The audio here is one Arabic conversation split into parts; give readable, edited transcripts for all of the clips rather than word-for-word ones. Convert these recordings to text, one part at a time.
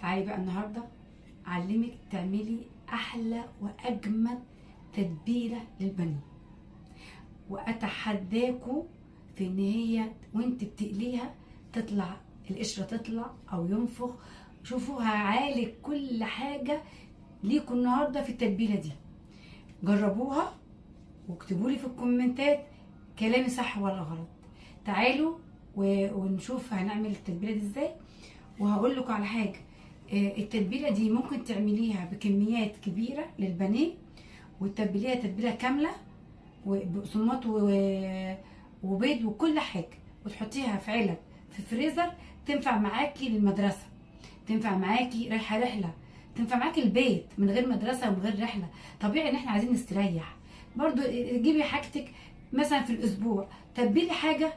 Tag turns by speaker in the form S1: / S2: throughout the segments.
S1: تعالي بقى النهارده اعلمك تعملي احلى واجمل تتبيله للبانيه، واتحداكوا في ان هي وانت بتقليها تطلع القشره تطلع او ينفخ. شوفوا هعالج كل حاجه ليكوا النهارده في التتبيله دي. جربوها واكتبوا لي في الكومنتات كلامي صح ولا غلط. تعالوا ونشوف هنعمل التتبيله دي ازاي. وهقول لكم على حاجه، التتبيله دي ممكن تعمليها بكميات كبيره للبانيه وتتبليها تتبيله كامله وبقسماط وبيض وكل حاجه، وتحطيها في علب في الفريزر. تنفع معاكي للمدرسه، تنفع معاكي رايحه رحله، تنفع معاكي البيت من غير مدرسه ومن غير رحله. طبيعي ان احنا عايزين نستريح برضو. جيبي حاجتك مثلا في الاسبوع، تبلي حاجه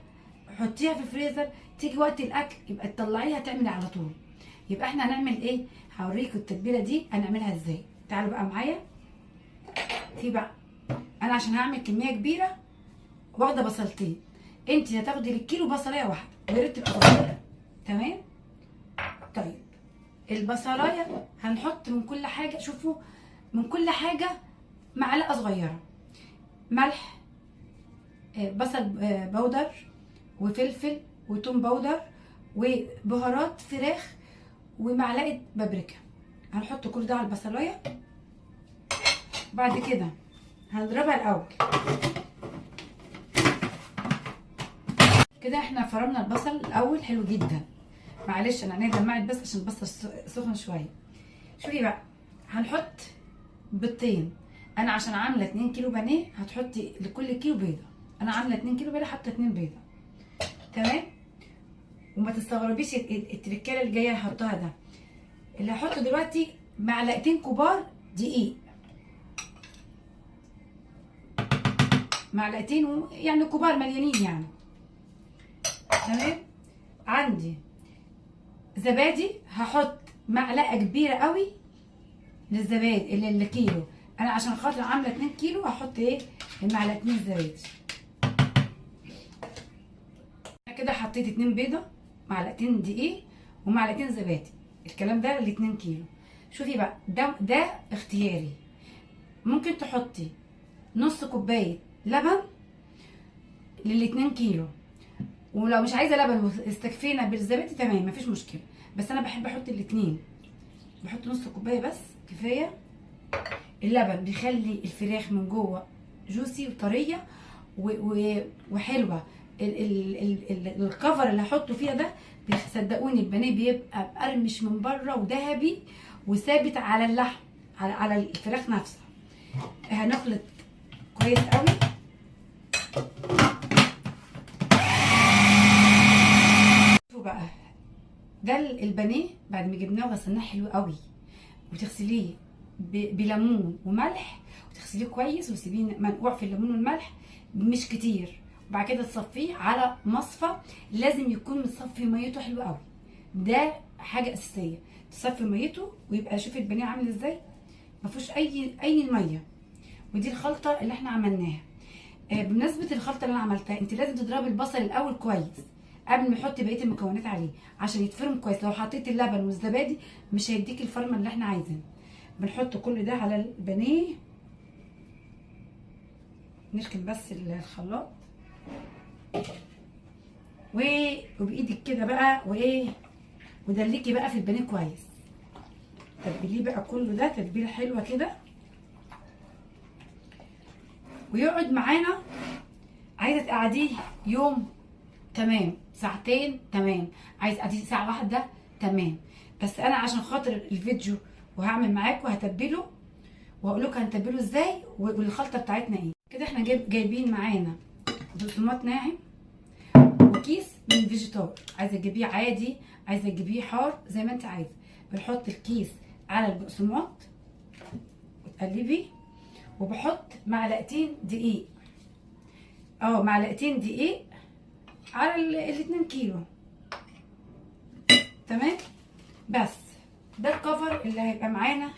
S1: حطيها في الفريزر، تيجي وقت الاكل يبقى تطلعيها تعملي على طول. يبقى احنا هنعمل ايه؟ هوريكم التتبيله دي هنعملها ازاي. تعالوا بقى معايا. في بقى انا عشان هعمل كميه كبيره واخده بصلتين، انت هتاخدي للكيلو بصلايه واحده ويا ريت تبقى صغيره. تمام؟ طيب البصلايه هنحط من كل حاجه، شوفوا من كل حاجه معلقه صغيره ملح، بصل بودر، وفلفل وتوم بودر وبهارات فراخ ومعلقه بابريكا. هنحط كل ده على البصلايه. بعد كده هنضربها الاول كده. احنا فرمنا البصل الاول حلو جدا. معلش انا عينيا دمعت بس عشان البصل سخن شويه. شوفي بقى هنحط بيضتين. انا عشان عامله 2 كيلو بانيه هتحطي لكل كيلو بيضه. انا عامله 2 كيلو بانيه حاطه 2 بيضه. تمام؟ وما تستغربيش التركايه اللي جايه هحطها ده. اللي هحطه دلوقتي معلقتين كبار دقيق، معلقتين يعني كبار مليانين يعني. تمام؟ عندي زبادي، هحط معلقه كبيره قوي للزبادي اللي الكيلو. انا عشان خاطر عامله 2 كيلو هحط ايه؟ المعلقتين زبادي. انا كده حطيت 2 بيضه، معلقتين دقيق ومعلقتين زبادي. الكلام ده ل 2 كيلو. شوفي بقى ده اختياري. ممكن تحطي نص كوبايه لبن لل 2 كيلو، ولو مش عايزه لبن واستكفينا بالزبادي تمام مفيش مشكله. بس انا بحب احط الاتنين، بحط نص كوبايه بس كفايه. اللبن بيخلي الفراخ من جوه جوسي وطريه وحلوه. الكفر اللي هحطه فيها ده صدقوني البانيه بيبقى مقرمش من بره وذهبي وثابت على اللحم على الفراخ نفسها. هنخلط كويس قوي. شوفوا بقى ده البانيه بعد ما جبناه وغسلناه حلو قوي، وتغسليه بليمون وملح وتغسليه كويس وتسيبيه منقوع في الليمون والملح مش كتير. وبعد كده تصفيه على مصفى، لازم يكون متصفي ميته حلو قوي. ده حاجه اساسيه، تصفي ميته ويبقى شوفي البانيه عامل ازاي ما فيهوش اي ميه. ودي الخلطه اللي احنا عملناها. بمناسبه الخلطه اللي انا عملتها، انت لازم تضربي البصل الاول كويس قبل ما احط بقيه المكونات عليه عشان يتفرم كويس. لو حطيت اللبن والزبادي مش هيديك الفرمه اللي احنا عايزينها. بنحط كل ده على البانيه، نركن بس الخلاط وبايدك كده بقى وايه، ودلكي بقى في البانيه كويس. تتبليه بقى كله ده تتبيله حلوه كده، ويقعد معانا. عايزه تقعديه يوم تمام، ساعتين تمام، عايز تقعديه ساعه واحده تمام. بس انا عشان خاطر الفيديو وهعمل معاكم هتبله واقول لكم هنتبله ازاي والخلطه بتاعتنا ايه. كده احنا جايبين معانا بقسماط ناعم وكيس من فيجيتار. عايزه تجيبيه عادي، عايزه تجيبيه حار زي ما انت عايزه. بنحط الكيس على البقسماط وتقلبي، وبحط معلقتين دقيق، معلقتين دقيق على ال 2 كيلو. تمام؟ بس ده الكفر اللي هيبقى معانا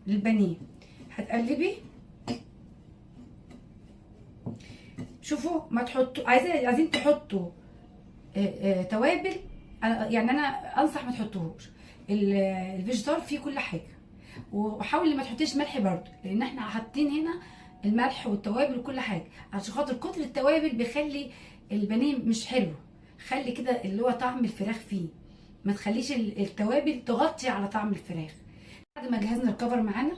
S1: للبانيه. هتقلبي. شوفوا ما تحطوا، عايزين تحطوا توابل، يعني انا انصح ما تحطوهوش. الفيجيتار فيه كل حاجه. وحاولي ما تحطيش ملح برضه، لان احنا حاطين هنا الملح والتوابل وكل حاجه، عشان خاطر كتر التوابل بيخلي البانيه مش حلو. خلي كده اللي هو طعم الفراخ فيه، ما تخليش التوابل تغطي على طعم الفراخ. بعد ما جهزنا الكفر معانا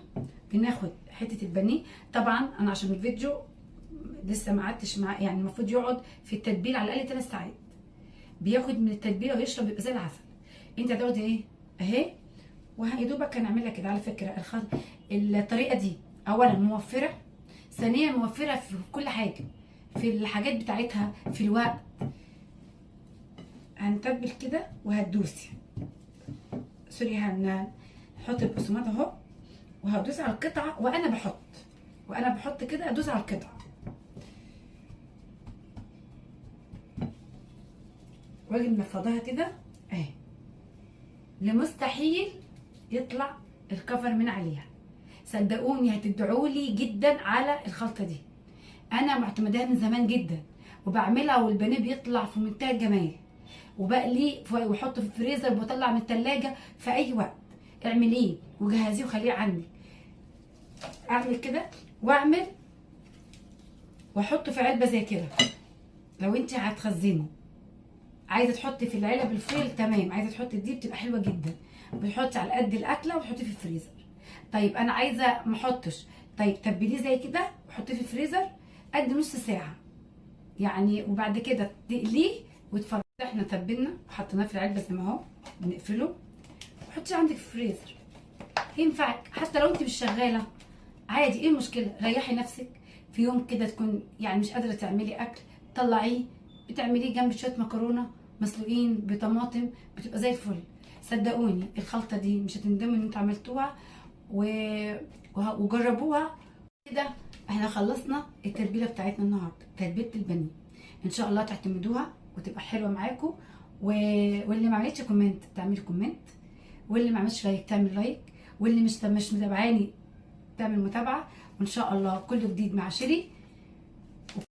S1: بناخد حته البانيه. طبعا انا عشان الفيديو لسه ما قعدتش معاه، يعني المفروض يقعد في التتبيله على الاقل 3 ساعات، بياخد من التتبيله ويشرب، يبقى زي العسل. انت هتاخدي ايه اهي، ويا دوبك هنعملها كده. على فكره الطريقه دي اولا موفره، ثانيا موفره في كل حاجه، في الحاجات بتاعتها، في الوقت. هنتبل كده وهتدوسي سوري، هنحط البقسماط اهو، وهدوس على القطعه وانا بحط كده، ادوس على القطعه واجي منفضاها كده اهي، لمستحيل يطلع الكفر من عليها. صدقوني هتدعوا لي جدا على الخلطه دي، انا معتمداها من زمان جدا وبعملها، والبانيه بيطلع في منتهى الجمال، وبقليه واحطه في الفريزر وبطلع من التلاجة في اي وقت. اعمليه وجهزيه وخليه عندك. اعمل كده واعمل واحطه في علبه زي كده لو انت هتخزنه. عايزه تحطي في العلب الفويل تمام، عايزه تحطي دي بتبقى حلوه جدا، بتحطي على قد الاكله وتحطيه في الفريزر. طيب انا عايزه ما احطش، طيب تبليه زي كده وحطيه في الفريزر قد نص ساعه يعني، وبعد كده تقليه وتفرغيه. احنا تبلنا وحطيناه في العلبه زي ما هو، بنقفله وحطيه عندك في الفريزر. ينفع حتى لو انت مش شغاله عادي، ايه المشكله؟ ريحي نفسك في يوم كده تكون يعني مش قادره تعملي اكل، طلعيه بتعمليه جنب شويه مكرونه مسلوقين بطماطم، بتبقى زي الفل. صدقوني الخلطه دي مش هتندموا ان انتوا عملتوها وجربوها كده. احنا خلصنا التتبيله بتاعتنا النهارده، تتبيله البانيه. ان شاء الله تعتمدوها وتبقى حلوه معاكم. واللي ما عملتش كومنت تعمل كومنت، واللي ما عملش لايك تعمل لايك، واللي مش متابعاني تعمل متابعه. وان شاء الله كله جديد مع شيري.